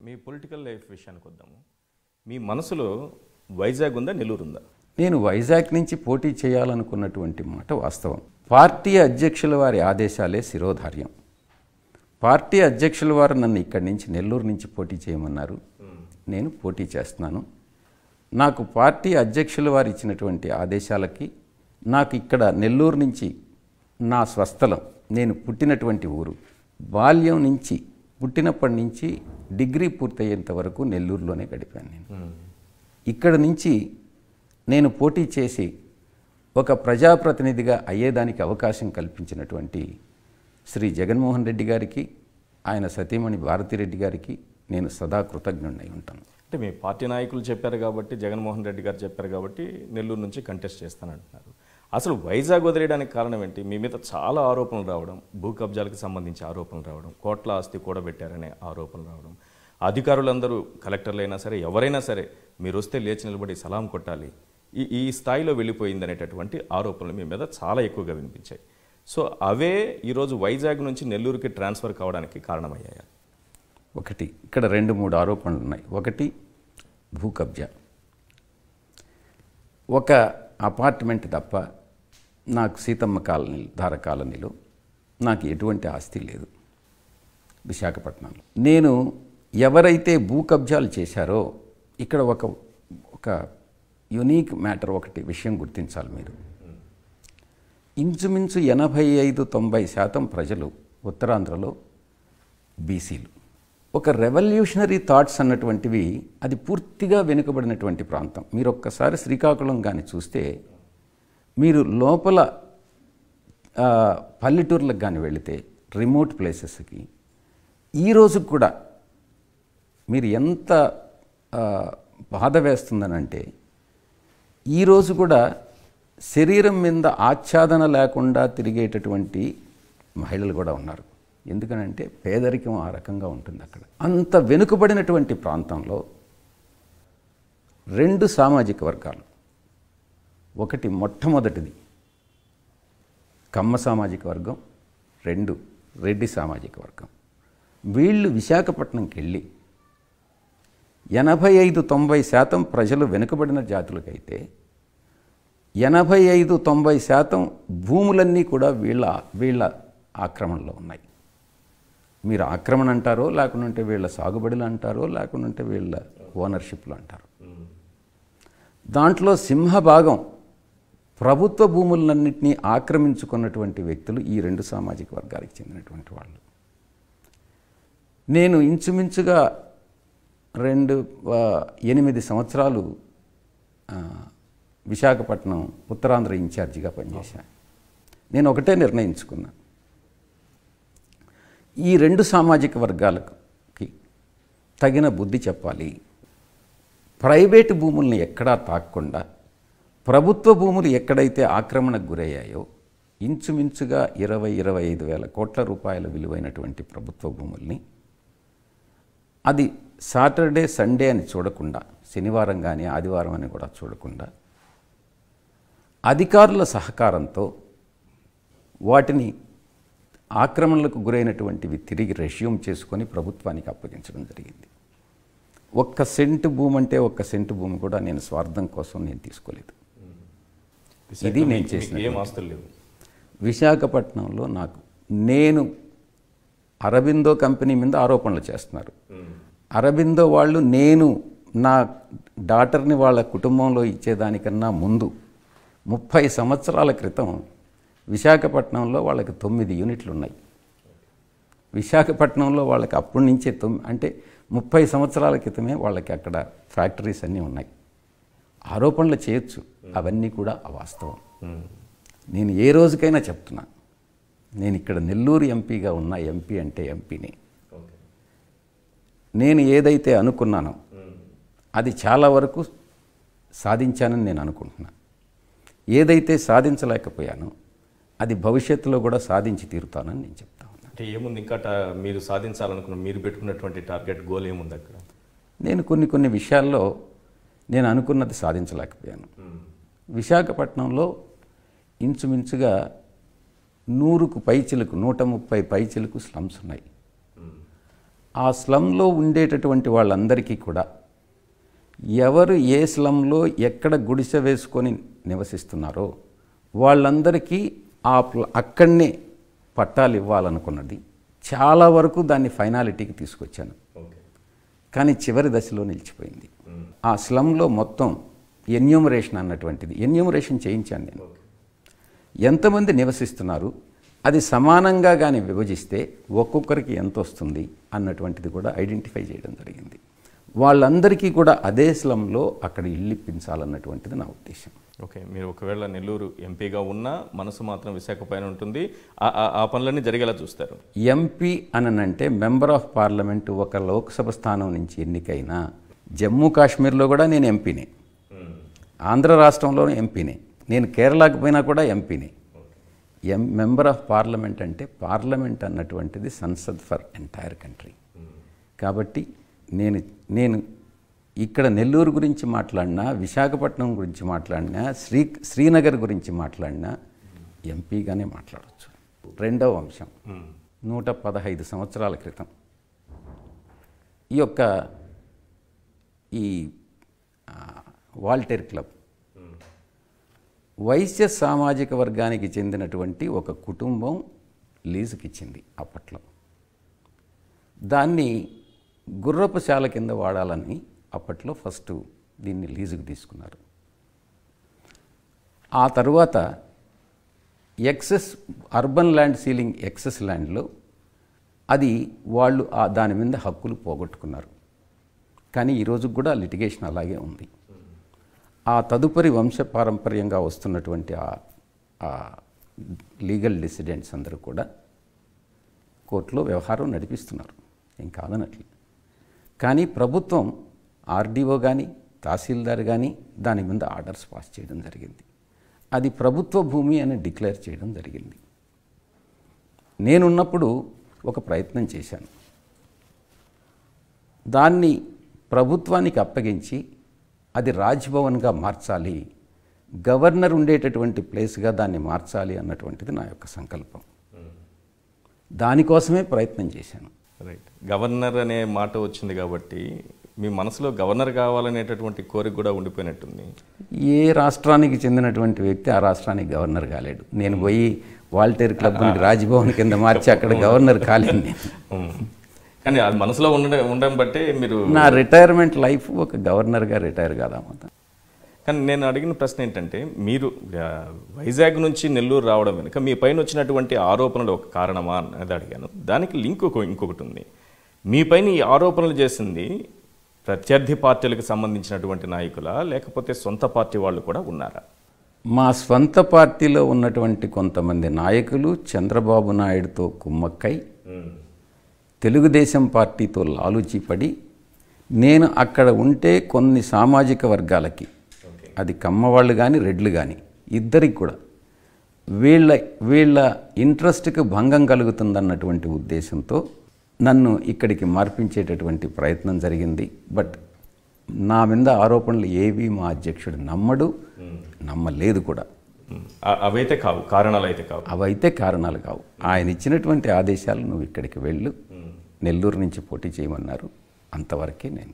మీ political life విషయానికి వద్దాము. మీ మనసులో వైజాగ్ ఉందా, నెల్లూరు ఉందా? నేను వైజాగ్ నుంచి పోటీ చేయాలనుకున్నటువంటి మాట వాస్తవం. పార్టీ అధ్యక్షుల వారి ఆదేశాలే శిరోధార్యం. పార్టీ అధ్యక్షుల వారు నన్ను ఇక్కడి నుంచి నెల్లూరు నుంచి పోటీ చేయమన్నారు. నేను పోటీ చేస్తున్నాను. నాకు పార్టీ అధ్యక్షుల వారు ఇచ్చినటువంటి ఆదేశాలకి నాకు ఇక్కడ నెల్లూరు నుంచి నా స్వస్థలం, నేను పుట్టినటువంటి ఊరు, బాల్యం నుంచి పుట్టినప్పటి నుంచి డిగ్రీ పూర్తయ్యేంత వరకు నెల్లూరులోనే గడిపాను. నేను ఇక్కడ నుంచి నేను పోటీ చేసి ఒక ప్రజాప్రతినిధిగా అయ్యేదానికి అవకాశం కల్పించినటువంటి శ్రీ జగన్మోహన్ రెడ్డి గారికి, ఆయన సతీమణి భారతిరెడ్డి గారికి నేను సదా కృతజ్ఞుడై ఉంటాను. అంటే మీ పార్టీ నాయకులు చెప్పారు కాబట్టి, జగన్మోహన్ రెడ్డి గారు చెప్పారు కాబట్టి నెల్లూరు నుంచి కంటెస్ట్ చేస్తానంటున్నారు. అసలు వైజాగ్ వదిలేయడానికి కారణం ఏంటి? మీ మీద చాలా ఆరోపణలు రావడం, భూ కబ్జాలకు సంబంధించి ఆరోపణలు రావడం, కోట్ల ఆస్తి కూడబెట్టారనే ఆరోపణలు రావడం, అధికారులందరూ కలెక్టర్లైనా సరే ఎవరైనా సరే మీరు వస్తే లేచి నిలబడి సలాం కొట్టాలి, ఈ స్థాయిలో వెళ్ళిపోయింది అనేటటువంటి ఆరోపణలు మీ మీద చాలా ఎక్కువగా వినిపించాయి. సో అవే ఈరోజు వైజాగ్ నుంచి నెల్లూరుకి ట్రాన్స్ఫర్ కావడానికి కారణమయ్యాయి. ఒకటి, ఇక్కడ 2-3 ఆరోపణలు ఉన్నాయి. ఒకటి, భూ కబ్జా. ఒక అపార్ట్మెంట్ తప్ప నాకు సీతమ్మ కాలనీ, ధార కాలనీలో నాకు ఎటువంటి ఆస్తి లేదు విశాఖపట్నంలో. నేను ఎవరైతే భూ కబ్జాలు చేశారో ఇక్కడ ఒక యునీక్ మ్యాటర్, ఒకటి విషయం గుర్తించాలి మీరు. ఇంచుమించు 85-90% ప్రజలు ఉత్తరాంధ్రలో బీసీలు. ఒక రెవల్యూషనరీ థాట్స్ అన్నటువంటివి అది పూర్తిగా వెనుకబడినటువంటి ప్రాంతం. మీరు ఒక్కసారి శ్రీకాకుళం కానీ చూస్తే, మీరు లోపల పల్లెటూర్లకు కానీ వెళితే, రిమోట్ ప్లేసెస్కి ఈరోజు కూడా మీరు ఎంత బాధ వేస్తుందనంటే, ఈరోజు కూడా శరీరం మీద ఆచ్ఛాదన లేకుండా తిరిగేటటువంటి మహిళలు కూడా ఉన్నారు. ఎందుకనంటే పేదరికం ఆ రకంగా ఉంటుంది అక్కడ. అంత వెనుకబడినటువంటి ప్రాంతంలో 2 సామాజిక వర్గాలు. ఒకటి, మొట్టమొదటిది కమ్మ సామాజిక వర్గం, 2 రెడ్డి సామాజిక వర్గం. వీళ్ళు విశాఖపట్నంకి వెళ్ళి 85-90% ప్రజలు వెనుకబడిన జాతులకైతే 85-90% భూములన్నీ కూడా వీళ్ళ ఆక్రమణలో ఉన్నాయి. మీరు ఆక్రమణ అంటారో, లేకుంటే వీళ్ళ సాగుబడులు అంటారో, లేకుంటే వీళ్ళ ఓనర్షిప్లు అంటారు. దాంట్లో సింహభాగం ప్రభుత్వ భూములన్నింటినీ ఆక్రమించుకున్నటువంటి వ్యక్తులు ఈ 2 సామాజిక వర్గాలకు చెందినటువంటి వాళ్ళు. నేను ఇంచుమించుగా 8 సంవత్సరాలు విశాఖపట్నం ఉత్తరాంధ్ర ఇన్ఛార్జిగా పనిచేశాను. నేను ఒకటే నిర్ణయించుకున్నా, ఈ 2 సామాజిక వర్గాలకి తగిన బుద్ధి చెప్పాలి. ప్రైవేటు భూముల్ని ఎక్కడా తాకకుండా ప్రభుత్వ భూములు ఎక్కడైతే ఆక్రమణకు గురయ్యాయో, ఇంచుమించుగా 20-25 వేల కోట్ల రూపాయల విలువైనటువంటి ప్రభుత్వ భూముల్ని, అది సాటర్డే సండే అని చూడకుండా, శనివారం కానీ ఆదివారం అని కూడా చూడకుండా, అధికారుల సహకారంతో వాటిని ఆక్రమణలకు గురైనటువంటివి తిరిగి రెస్యూమ్ చేసుకొని ప్రభుత్వానికి అప్పగించడం జరిగింది. 1 సెంటు భూమి అంటే 1 సెంటు భూమి కూడా నేను స్వార్థం కోసం నేను తీసుకోలేదు. ఇది నేను చేసిన. ఏం ఆస్తులు లేవు విశాఖపట్నంలో. నేను అరబిందో కంపెనీ మీద ఆరోపణలు చేస్తున్నారు. అరబిందో వాళ్ళు నేను నా డాటర్ని వాళ్ళ కుటుంబంలో ఇచ్చేదానికన్నా ముందు 30 సంవత్సరాల క్రితం విశాఖపట్నంలో వాళ్ళకి 9 యూనిట్లు ఉన్నాయి. విశాఖపట్నంలో వాళ్ళకి అప్పటి నుంచే అంటే 30 సంవత్సరాల క్రితమే వాళ్ళకి అక్కడ ఫ్యాక్టరీస్ అన్నీ ఉన్నాయి. ఆరోపణలు చేయొచ్చు, అవన్నీ కూడా అవాస్తవం. నేను ఏ రోజుకైనా చెప్తున్నా, నేను ఇక్కడ నెల్లూరు ఎంపీగా ఉన్న ఎంపీ అంటే ఎంపీనే. నేను ఏదైతే అనుకున్నానో అది చాలా వరకు సాధించానని నేను అనుకుంటున్నాను. ఏదైతే సాధించలేకపోయానో అది భవిష్యత్తులో కూడా సాధించి తీరుతానని నేను చెప్తా ఉన్నాను. అంటే ఏముంది ఇంకా మీరు సాధించాలనుకున్న, మీరు పెట్టుకున్నటువంటి టార్గెట్ గోల్ ఏముంది అక్కడ? నేను కొన్ని విషయాల్లో నేను అనుకున్నది సాధించలేకపోయాను. విశాఖపట్నంలో ఇంచుమించుగా 100కు పైచిలకు 130 పైచిలకు స్లమ్స్ ఉన్నాయి. ఆ స్లమ్లో ఉండేటటువంటి వాళ్ళందరికీ కూడా ఎవరు ఏ స్లమ్లో ఎక్కడ గుడిసె వేసుకొని నివసిస్తున్నారో వాళ్ళందరికీ అక్కడనే పట్టాలు ఇవ్వాలనుకున్నది. చాలా వరకు దాన్ని ఫైనాలిటీకి తీసుకొచ్చాను, కానీ చివరి దశలో నిలిచిపోయింది. ఆ స్లమ్లో మొత్తం ఎన్యూమరేషన్ అన్నటువంటిది ఎన్యూమరేషన్ చేయించాను నేను. ఎంతమంది నివసిస్తున్నారు, అది సమానంగా కానీ విభజిస్తే ఒక్కొక్కరికి ఎంత వస్తుంది అన్నటువంటిది కూడా ఐడెంటిఫై చేయడం జరిగింది. వాళ్ళందరికీ కూడా అదే స్లంలో అక్కడ ఇల్లు ఇప్పించాలన్నటువంటిది నా ఉద్దేశం. ఓకే, మీరు ఒకవేళ నెల్లూరు ఎంపీగా ఉన్నా మనసు మాత్రం విశాఖ పైన ఉంటుంది, ఆ పనులన్నీ జరిగేలా చూస్తారు. ఎంపీ అనంటే మెంబర్ ఆఫ్ పార్లమెంట్ ఒక లోక్సభ స్థానం నుంచి ఎన్నికైనా జమ్మూ కాశ్మీర్లో కూడా నేను ఎంపీనే, ఆంధ్ర రాష్ట్రంలోనే ఎంపీనే, నేను కేరళకు పోయినా కూడా ఎంపీనే. మెంబర్ ఆఫ్ పార్లమెంట్ అంటే పార్లమెంట్ అన్నటువంటిది సంసద్ ఫర్ ఎంటైర్ కంట్రీ. కాబట్టి నేను ఇక్కడ నెల్లూరు గురించి మాట్లాడినా, విశాఖపట్నం గురించి మాట్లాడినా, శ్రీనగర్ గురించి మాట్లాడినా ఎంపీగానే మాట్లాడవచ్చు. రెండవ అంశం, 115 సంవత్సరాల క్రితం ఈ వాల్టేర్ క్లబ్ వైశ్య సామాజిక వర్గానికి చెందినటువంటి ఒక కుటుంబం లీజుకి ఇచ్చింది అప్పట్లో. దాన్ని గుర్రపుశాల కింద వాడాలని అప్పట్లో ఫస్ట్ దీన్ని లీజుకు తీసుకున్నారు. ఆ తరువాత excess urban land ceiling excess ల్యాండ్లో అది వాళ్ళు దాని మీద హక్కులు పోగొట్టుకున్నారు. కానీ ఈరోజు కూడా లిటిగేషన్ అలాగే ఉంది. ఆ తదుపరి వంశపారంపర్యంగా వస్తున్నటువంటి ఆ లీగల్ డిసిడెంట్స్ అందరూ కూడా కోర్టులో వ్యవహారం నడిపిస్తున్నారు, ఏం కాదనట్లు. కానీ ప్రభుత్వం ఆర్డీఓ కానీ తహసీల్దార్ కానీ దాని మీద ఆర్డర్స్ పాస్ చేయడం జరిగింది. అది ప్రభుత్వ భూమి అని డిక్లేర్ చేయడం జరిగింది. నేనున్నప్పుడు ఒక ప్రయత్నం చేశాను, దాన్ని ప్రభుత్వానికి అప్పగించి అది రాజ్భవన్గా మార్చాలి, గవర్నర్ ఉండేటటువంటి ప్లేస్గా దాన్ని మార్చాలి అన్నటువంటిది నా యొక్క సంకల్పం. దానికోసమే ప్రయత్నం చేశాను. రైట్, గవర్నర్ అనే మాట వచ్చింది కాబట్టి మీ మనసులో గవర్నర్ కావాలనేటటువంటి కోరిక కూడా ఉండిపోయినట్టుంది. ఏ రాష్ట్రానికి చెందినటువంటి వ్యక్తి ఆ రాష్ట్రానికి గవర్నర్ కాలేడు. నేను పోయి వాల్టేర్ క్లబ్ని రాజ్భవన్ కింద మార్చి అక్కడ గవర్నర్ కాలేను నేను. కానీ అది మనసులో ఉండడం బట్టే మీరు నా రిటైర్మెంట్ లైఫ్ ఒక గవర్నర్గా రిటైర్ కాదామా. కానీ నేను అడిగిన ప్రశ్న ఏంటంటే, మీరు వైజాగ్ నుంచి నెల్లూరు రావడం వెనుక మీ పైన వచ్చినటువంటి ఆరోపణలు ఒక కారణమా అనేది అడిగాను. దానికి లింక్ ఇంకొకటి ఉంది. మీ పైన ఈ ఆరోపణలు చేసింది ప్రత్యర్థి పార్టీలకు సంబంధించినటువంటి నాయకులా, లేకపోతే సొంత పార్టీ వాళ్ళు కూడా ఉన్నారా? మా స్వంత పార్టీలో ఉన్నటువంటి కొంతమంది నాయకులు చంద్రబాబు నాయుడుతో కుమ్మక్కై తెలుగుదేశం పార్టీతో లాలూచీపడి, నేను అక్కడ ఉంటే కొన్ని సామాజిక వర్గాలకి, అది కమ్మవాళ్ళు కానీ రెడ్లు కానీ ఇద్దరికి కూడా వీళ్ళ ఇంట్రెస్ట్కి భంగం కలుగుతుందన్నటువంటి ఉద్దేశంతో నన్ను ఇక్కడికి మార్పించేటటువంటి ప్రయత్నం జరిగింది. బట్ నా మీద ఆరోపణలు ఏవి మా అధ్యక్షుడు నమ్మలేదు కూడా. అవైతే కావు, కారణాలు అయితే కావు. అవైతే కారణాలు కావు. ఆయన ఇచ్చినటువంటి ఆదేశాలు, నువ్వు ఇక్కడికి వెళ్ళు, నెల్లూరు నుంచి పోటీ చేయమన్నారు, అంతవరకే నేను